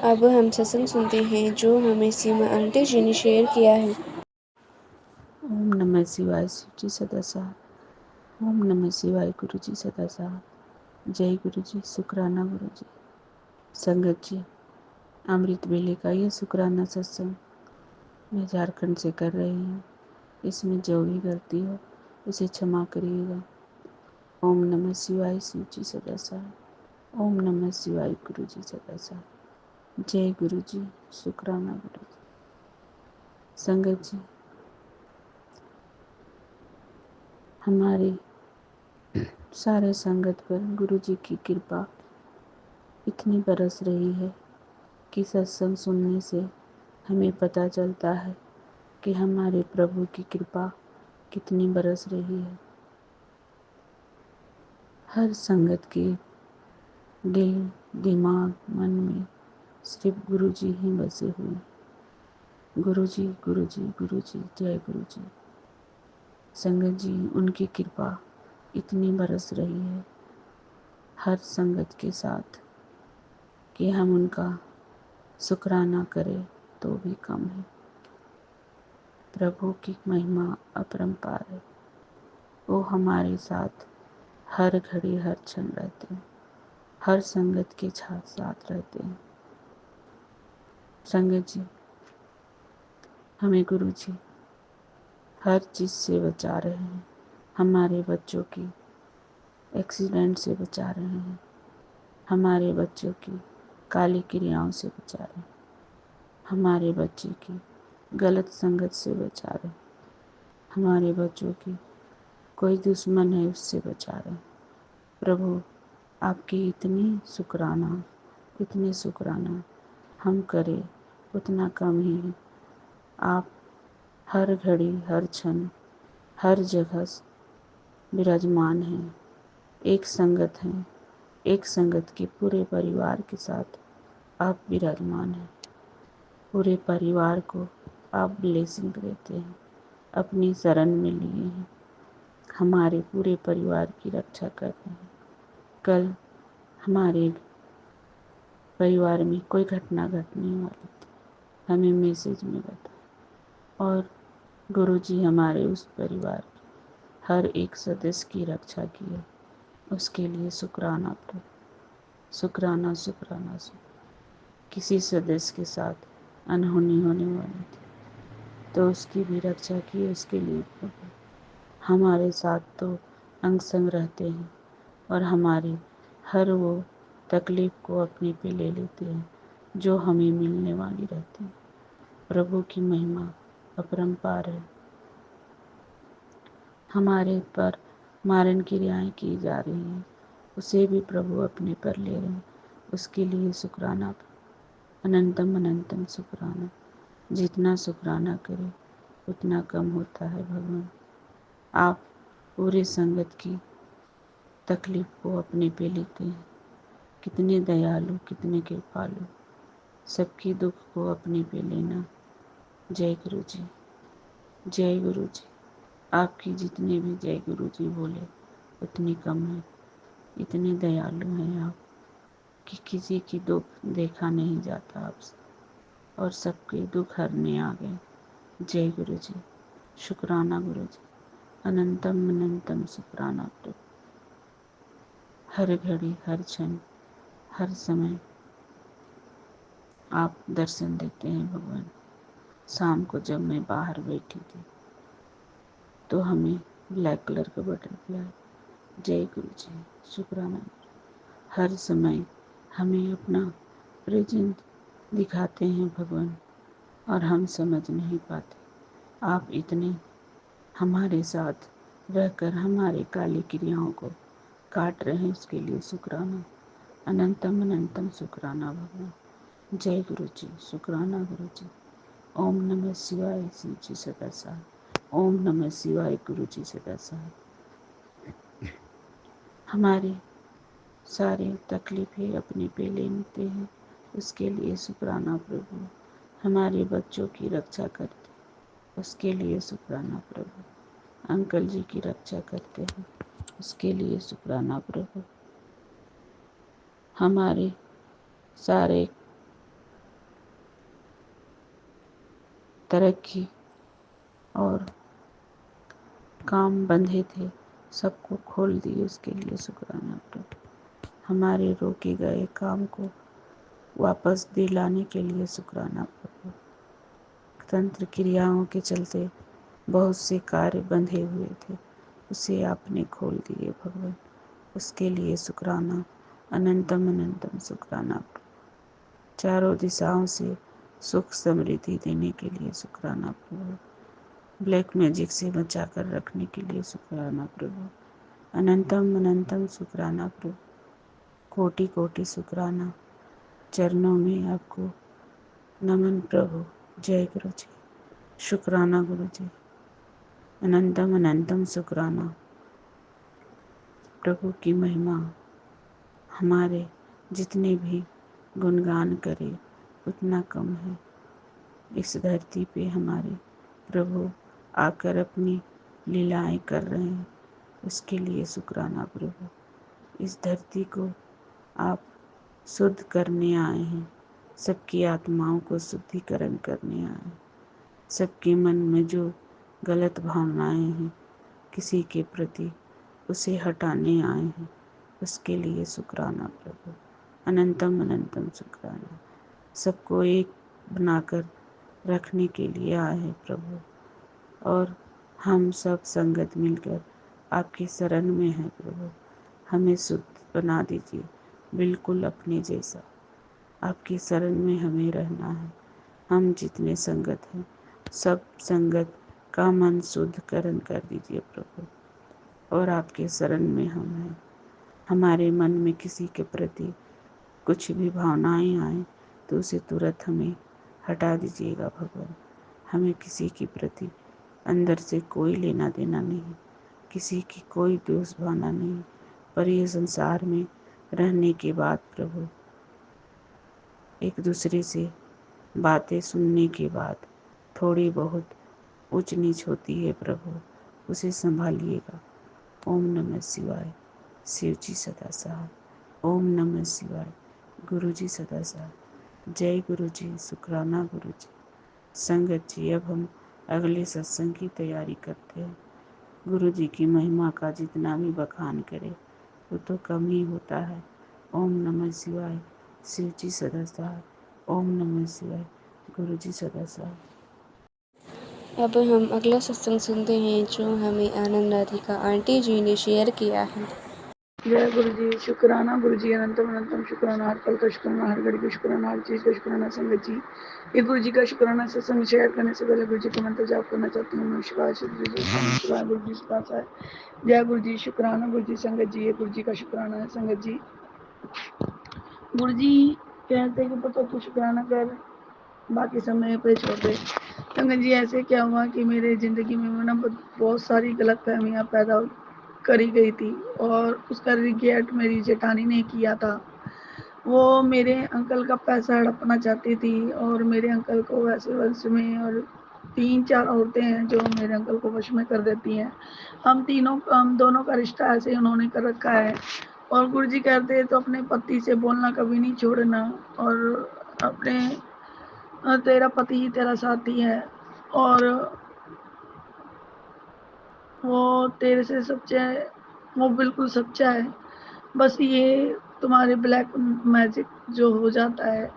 अब हम सत्संग सुनते हैं जो हमें सीमा आंटी जी ने शेयर किया है। ओम नमः शिवाय शिव जी सदा साथ। ओम नमः शिवाय गुरु जी सदा साथ। जय गुरु जी। शुक्राना गुरु जी। संगत जी, अमृत वेले का ये शुक्राना सत्संग मैं झारखंड से कर रही हूँ। इसमें जो भी गलती हो उसे क्षमा करिएगा। ओम नमः शिवाय शिव जी सदा साथ। ओम नमः शिवाय गुरु जी सदा साथ। जय गुरु जी। शुक्राना गुरु जी। संगत जी, हमारी सारे संगत पर गुरु जी की कृपा इतनी बरस रही है कि सत्संग सुनने से हमें पता चलता है कि हमारे प्रभु की कृपा कितनी बरस रही है। हर संगत के दिल, दिमाग, मन में सिर्फ गुरु जी ही बसे हुए। गुरु जी, गुरु जी, गुरु जी, जय गुरु जी। संगत जी, उनकी कृपा इतनी बरस रही है हर संगत के साथ कि हम उनका शुक्राना करें तो भी कम है। प्रभु की महिमा अपरंपार है। वो हमारे साथ हर घड़ी हर क्षण रहते हैं, हर संगत के साथ रहते हैं। संगत जी, हमें गुरु जी हर चीज़ से बचा रहे हैं। हमारे बच्चों की एक्सीडेंट से बचा रहे हैं, हमारे बच्चों की काली क्रियाओं से बचा रहे हैं, हमारे बच्चे की गलत संगत से बचा रहे हैं, हमारे बच्चों की कोई दुश्मन है उससे बचा रहे हैं। प्रभु, आपकी इतनी शुक्राना हम करें उतना कम ही है। आप हर घड़ी हर क्षण हर जगह विराजमान हैं। एक संगत हैं, एक संगत के पूरे परिवार के साथ आप विराजमान हैं। पूरे परिवार को आप ब्लेसिंग देते हैं, अपनी शरण में लिए हैं, हमारे पूरे परिवार की रक्षा कर रहे हैं। कल हमारे परिवार में कोई घटना घटने वाली थी, हमें मैसेज मिला था और गुरुजी हमारे उस परिवार के हर एक सदस्य की रक्षा की है। उसके लिए शुक्राना प्रभु, शुक्राना शुक्राना शुक्राना। किसी सदस्य के साथ अनहोनी होने वाली थी तो उसकी भी रक्षा की, उसके लिए प्रभु हमारे साथ तो अंग संग रहते हैं और हमारी हर वो तकलीफ़ को अपने पे ले लेते हैं जो हमें मिलने वाली रहती है। प्रभु की महिमा अपरंपार है। हमारे पर मारण क्रियाएं की जा रही हैं, उसे भी प्रभु अपने पर ले रहे हैं। उसके लिए शुक्राना, अनंतम अनंतम शुक्राना। जितना शुक्राना करें उतना कम होता है। भगवान, आप पूरे संगत की तकलीफ़ को अपने पे लेते हैं। कितने दयालु, कितने कृपालु। सबकी दुख को अपने पे लेना। जय गुरु जी, जय गुरु जी। आपकी जितने भी जय गुरु जी बोले उतनी कम है। इतने दयालु हैं आप कि किसी की दुख देखा नहीं जाता आपसे और सबके दुख हरने आ गए। जय गुरु जी, शुक्राना गुरु जी, अनंतम अनंतम शुक्राना प्रभु। हर घड़ी हर क्षण हर समय आप दर्शन देते हैं भगवान। शाम को जब मैं बाहर बैठी थी तो हमें ब्लैक कलर का बटरफ्लाई, जय गुरु जी, शुक्राना। हर समय हमें अपना प्रेजेंट दिखाते हैं भगवान और हम समझ नहीं पाते। आप इतने हमारे साथ रहकर हमारे काली क्रियाओं को काट रहे हैं, उसके लिए शुक्राना, अनंतम अनंतम शुक्राना भगवान। जय गुरु जी, शुक्राना गुरु जी। ओम नमः शिवाय शिव जी सदा साथ। ओम नमः शिवाय गुरु जी सदा साथ। हमारी सारी तकलीफ़ें अपने पे ले लेते हैं, उसके लिए शुक्राना प्रभु। हमारे बच्चों की रक्षा करते, उसके लिए शुक्राना प्रभु। अंकल जी की रक्षा करते हैं, उसके लिए शुक्राना प्रभु। हमारे सारे तरक्की और काम बंधे थे सबको खोल दिए, उसके लिए शुक्राना प्रभु। हमारे रोके गए काम को वापस दिलाने के लिए शुक्राना प्रभु। तंत्र क्रियाओं के चलते बहुत से कार्य बंधे हुए थे, उसे आपने खोल दिए भगवान, उसके लिए शुक्राना, अनंतम अनंतम शुक्राना प्रभु। चारों दिशाओं से सुख समृद्धि देने के लिए शुक्राना प्रभु। ब्लैक मैजिक से बचा कर रखने के लिए शुक्राना प्रभु। अनंतम अनंतम शुक्राना प्रभु। कोटि कोटि शुक्राना। चरणों में आपको नमन प्रभु। जय गुरु जी। शुक्राना गुरु जी। अनंतम अनंतम शुक्राना। प्रभु की महिमा हमारे जितने भी गुणगान करे उतना कम है। इस धरती पे हमारे प्रभु आकर अपनी लीलाएं कर रहे हैं, उसके लिए शुक्राना प्रभु। इस धरती को आप शुद्ध करने आए हैं, सबकी आत्माओं को शुद्धिकरण करने आए हैं। सबके मन में जो गलत भावनाएं हैं किसी के प्रति, उसे हटाने आए हैं, उसके लिए शुक्राना प्रभु। अनंतम अनंतम शुक्राना। सबको एक बनाकर रखने के लिए आए हैं प्रभु, और हम सब संगत मिलकर आपकी शरण में हैं प्रभु। हमें शुद्ध बना दीजिए, बिल्कुल अपने जैसा। आपकी शरण में हमें रहना है। हम जितने संगत हैं सब संगत का मन शुद्धकरण कर दीजिए प्रभु, और आपके शरण में हम हैं। हमारे मन में किसी के प्रति कुछ भी भावनाएं आए तो उसे तुरंत हमें हटा दीजिएगा भगवान। हमें किसी के प्रति अंदर से कोई लेना देना नहीं, किसी की कोई दोष भावना नहीं। पर ये संसार में रहने के बाद प्रभु, एक दूसरे से बातें सुनने के बाद थोड़ी बहुत ऊंच नीच होती है प्रभु, उसे संभालिएगा। ओम नमः शिवाय। शिव जी सदा सहाय। ओम नमः शिवाय। गुरु जी सदा सहाय। जय गुरु जी। शुक्राना गुरु जी। संगत जी, अब हम अगले सत्संग की तैयारी करते हैं। गुरु जी की महिमा का जितना भी बखान करे वो तो कम ही होता है। ओम नमः शिवाय। शिव जी सदा सहाय। ओम नमः शिवाय। गुरु जी सदा सहाय। अब हम अगला सत्संग सुनते हैं जो हमें आनंद राधिका आंटी जी ने शेयर किया है। जय गुरु जी। शुक्राना गुरु जी। अनंतम अनंतम शुक्राना। हर पल का शुक्राना, हर घड़ी का शुक्राना, हर चीज़ का शुक्राना। संगत जी, ये गुरु जी का शुक्राना। सत्संग शेयर करने से पहले गुरु जी का मंत्र जाप करना चाहती हूँ। नमस्कार गुरु जी, नमस्कार गुरु जी का। जय गुरु जी। शुक्राना गुरु जी। संगत जी, ये गुरु जी का शुक्राना है। संगत जी, गुरु जी कहते हैं कि पुत्र तू शुक्राना कर, बाकी समय पे छोड़ दे। संगत जी, ऐसे क्या हुआ कि मेरे ज़िंदगी में ना बहुत सारी गलत फहमियाँ पैदा करी गई थी, और उसका रिग्रेट मेरी जेठानी ने किया था। वो मेरे अंकल का पैसा हड़पना चाहती थी, और मेरे अंकल को ऐसे वश में, और 3-4 औरतें हैं जो मेरे अंकल को वश में कर देती हैं। हम दोनों का रिश्ता ऐसे ही उन्होंने कर रखा है। और गुरु जी कहते हैं तो अपने पति से बोलना कभी नहीं छोड़ना, और अपने तेरा पति ही तेरा साथी है, और वो तेरे से सच्चा है, वो बिल्कुल सच्चा है। बस ये तुम्हारे ब्लैक मैजिक जो हो जाता है,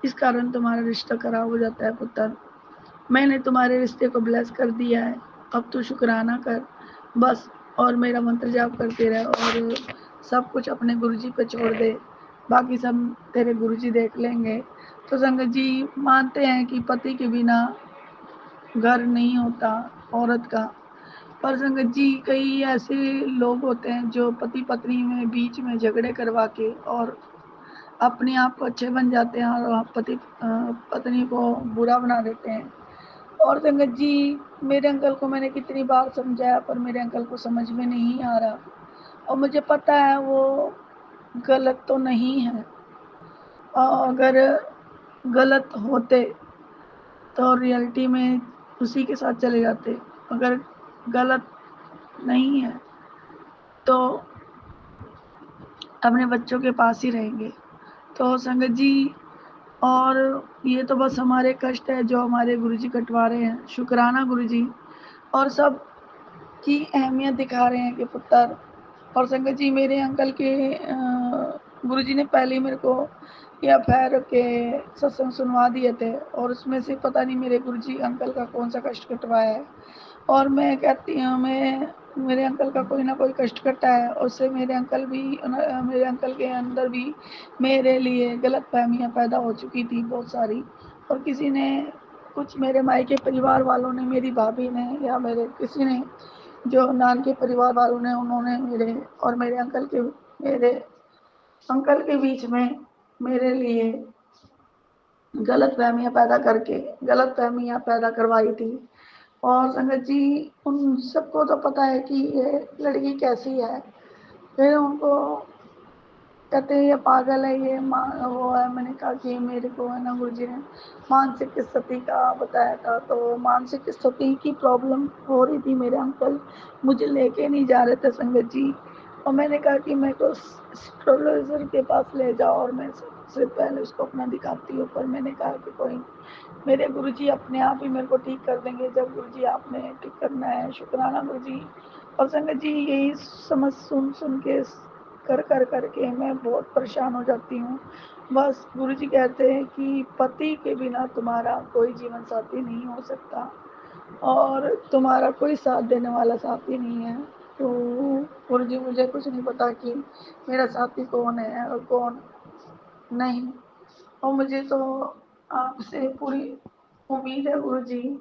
इस कारण तुम्हारा रिश्ता खराब हो जाता है पुत्र। मैंने तुम्हारे रिश्ते को ब्लेस कर दिया है, अब तू शुक्राना कर बस, और मेरा मंत्र जाप करते रहे, और सब कुछ अपने गुरुजी पे छोड़ दे, बाकी सब तेरे गुरुजी देख लेंगे। तो संगत जी मानते हैं कि पति के बिना घर नहीं होता औरत का, पर संगत जी कई ऐसे लोग होते हैं जो पति पत्नी में बीच में झगड़े करवा के और अपने आप को अच्छे बन जाते हैं, और पत्नी को बुरा बना देते हैं। और संगत जी, मेरे अंकल को मैंने कितनी बार समझाया, पर मेरे अंकल को समझ में नहीं आ रहा, और मुझे पता है वो गलत तो नहीं है, और अगर गलत होते तो रियलिटी में उसी के साथ चले जाते, अगर गलत नहीं है तो अपने बच्चों के पास ही रहेंगे। तो संगत जी, और ये तो बस हमारे कष्ट है जो हमारे गुरुजी कटवा रहे हैं। शुक्राना गुरुजी, और सब की अहमियत दिखा रहे हैं कि पुत्र। और संगत जी, मेरे अंकल के गुरुजी ने पहले ही मेरे को या पैर के सत्संग सुनवा दिए थे, और उसमें से पता नहीं मेरे गुरुजी अंकल का कौन सा कष्ट कटवाया है। और मैं कहती हूँ, मैं मेरे अंकल का कोई ना कोई कष्ट कटा है, उससे मेरे अंकल के अंदर भी मेरे लिए गलतफहमियाँ पैदा हो चुकी थी बहुत सारी। और किसी ने, कुछ मेरे मायके परिवार वालों ने, मेरी भाभी ने, या मेरे किसी ने, जो नान के परिवार वालों ने, उन्होंने मेरे और मेरे अंकल के बीच में मेरे लिए गलतफहमियाँ पैदा करवाई थी। और संगत जी, उन सबको तो पता है कि ये लड़की कैसी है। फिर उनको कहते हैं ये पागल है, ये वो है। मैंने कहा कि मेरे को है ना, गुरुजी ने मानसिक स्थिति का बताया था, तो मानसिक स्थिति की प्रॉब्लम हो रही थी। मेरे अंकल मुझे लेके नहीं जा रहे थे संगत जी, और मैंने कहा कि मेरे को एस्ट्रोलॉजर के पास ले जाओ, और मैं सबसे पहले उसको अपना दिखाती हूँ। पर मैंने कहा कि कोई, मेरे गुरुजी अपने आप ही मेरे को ठीक कर देंगे, जब गुरुजी आपने ठीक करना है। शुक्राना गुरुजी। और संगत जी, यही समझ सुन के करके मैं बहुत परेशान हो जाती हूँ। बस गुरुजी कहते हैं कि पति के बिना तुम्हारा कोई जीवन साथी नहीं हो सकता, और तुम्हारा कोई साथ देने वाला साथी नहीं है। तो गुरुजी, मुझे कुछ नहीं पता कि मेरा साथी कौन है और कौन नहीं। और मुझे तो आपसे पूरी उम्मीद है गुरुजी,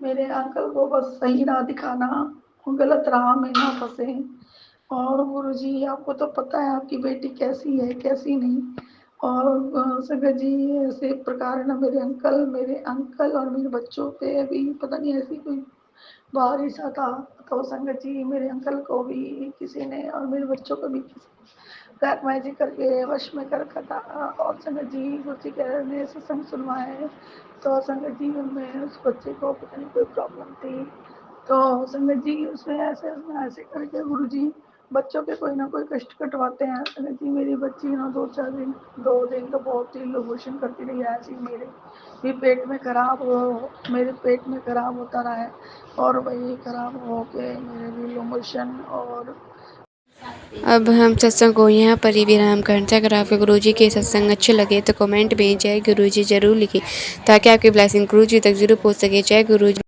मेरे अंकल को बस सही राह दिखाना, गलत राह में ना फंसे। और गुरुजी, आपको तो पता है आपकी बेटी कैसी है कैसी नहीं। और संगत जी, ऐसे प्रकार है ना, मेरे अंकल और मेरे बच्चों पे अभी पता नहीं ऐसी कोई बाहर सा था। तो संगत जी, मेरे अंकल को भी किसी ने और मेरे बच्चों को भी किसी ब्लैक मैजिक करके वश में कर रखा था। और संगत जी, गुरुजी कह रहे ने सत्संग सुनवाए हैं, तो संगत जी उनमें उस बच्चे को पता नहीं कोई प्रॉब्लम थी। तो संगत जी, उसमें ऐसे करके गुरुजी बच्चों के कोई ना कोई कष्ट कटवाते हैं। संगत जी, मेरी बच्ची ना 2 दिन तो बहुत ही लोबोशन करती रही है। ऐसी मेरे पेट में खराब होता रहा है, और वही खराब हो के मेरे भी लोमोशन। और अब हम सत्संग को यहाँ पर ही विराम करते हैं। अगर आपके गुरुजी के सत्संग अच्छे लगे तो कमेंट में जय गुरुजी जरूर लिखें, ताकि आपकी ब्लेसिंग गुरुजी तक जरूर पहुँच सके। जय गुरुजी।